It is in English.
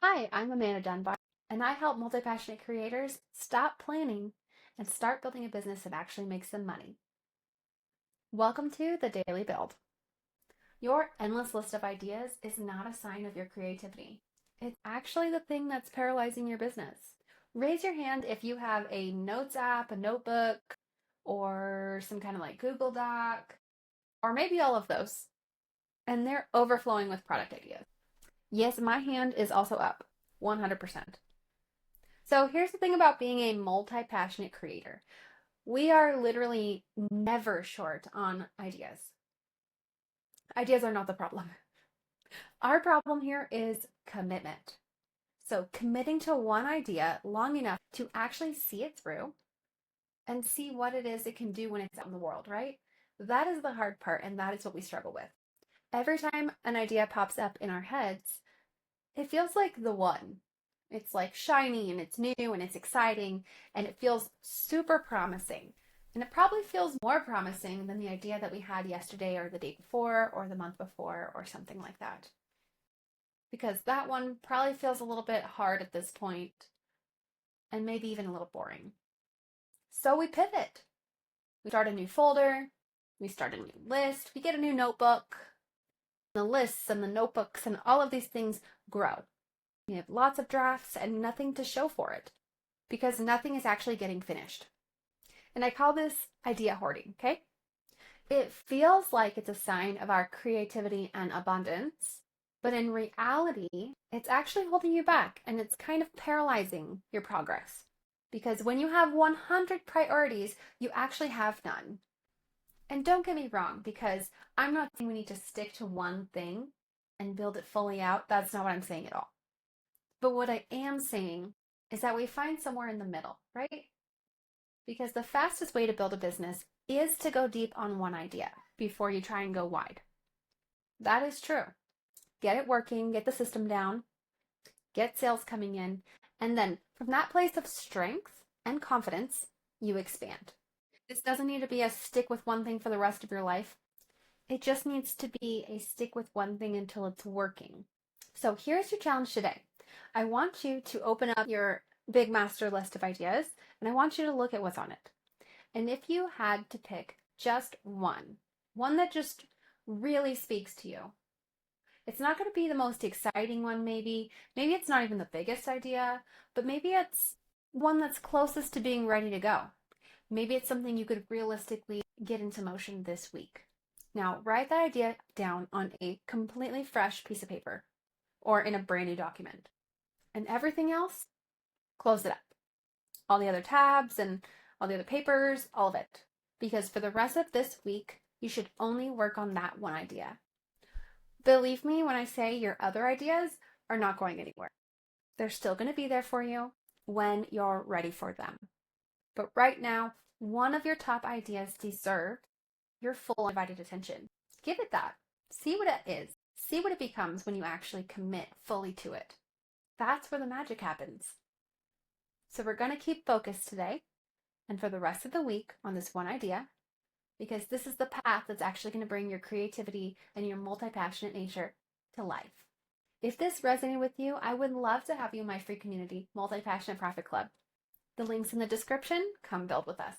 Hi, I'm Amanda Dunbar, and I help multi-passionate creators stop planning and start building a business that actually makes them money. Welcome to the Daily Build. Your endless list of ideas is not a sign of your creativity. It's actually the thing that's paralyzing your business. Raise your hand if you have a notes app, a notebook, or some kind of like Google Doc, or maybe all of those, and they're overflowing with product ideas. Yes, my hand is also up, 100%. So here's the thing about being a multi-passionate creator. We are literally never short on ideas. Ideas are not the problem. Our problem here is commitment. So committing to one idea long enough to actually see it through and see what it is it can do when it's out in the world, right? That is the hard part, and that is what we struggle with. Every time an idea pops up in our heads, it feels like the one. It's like shiny and it's new and it's exciting and it feels super promising. And it probably feels more promising than the idea that we had yesterday or the day before or the month before or something like that. Because that one probably feels a little bit hard at this point and maybe even a little boring. So we pivot. We start a new folder, we start a new list, we get a new notebook. The lists and the notebooks and all of these things grow. We have lots of drafts and nothing to show for it because nothing is actually getting finished. And I call this idea hoarding, okay? It feels like it's a sign of our creativity and abundance, but in reality, it's actually holding you back and it's kind of paralyzing your progress. Because when you have 100 priorities, you actually have none. And don't get me wrong, because I'm not saying we need to stick to one thing and build it fully out. That's not what I'm saying at all. But what I am saying is that we find somewhere in the middle, right? Because the fastest way to build a business is to go deep on one idea before you try and go wide. That is true. Get it working, get the system down, get sales coming in, and then from that place of strength and confidence, you expand. This doesn't need to be a stick with one thing for the rest of your life. It just needs to be a stick with one thing until it's working. So here's your challenge today. I want you to open up your big master list of ideas and I want you to look at what's on it. And if you had to pick just one that just really speaks to you, it's not going to be the most exciting one, maybe. Maybe it's not even the biggest idea, but maybe it's one that's closest to being ready to go. Maybe it's something you could realistically get into motion this week. Now, write that idea down on a completely fresh piece of paper or in a brand new document. And everything else, close it up. All the other tabs and all the other papers, all of it. Because for the rest of this week, you should only work on that one idea. Believe me when I say your other ideas are not going anywhere. They're still going to be there for you when you're ready for them. But right now, one of your top ideas deserve your full undivided attention. Give it that. See what it is. See what it becomes when you actually commit fully to it. That's where the magic happens. So we're going to keep focused today and for the rest of the week on this one idea, because this is the path that's actually going to bring your creativity and your multi-passionate nature to life. If this resonated with you, I would love to have you in my free community, Multi-Passionate Profit Club. The link's in the description. Come build with us.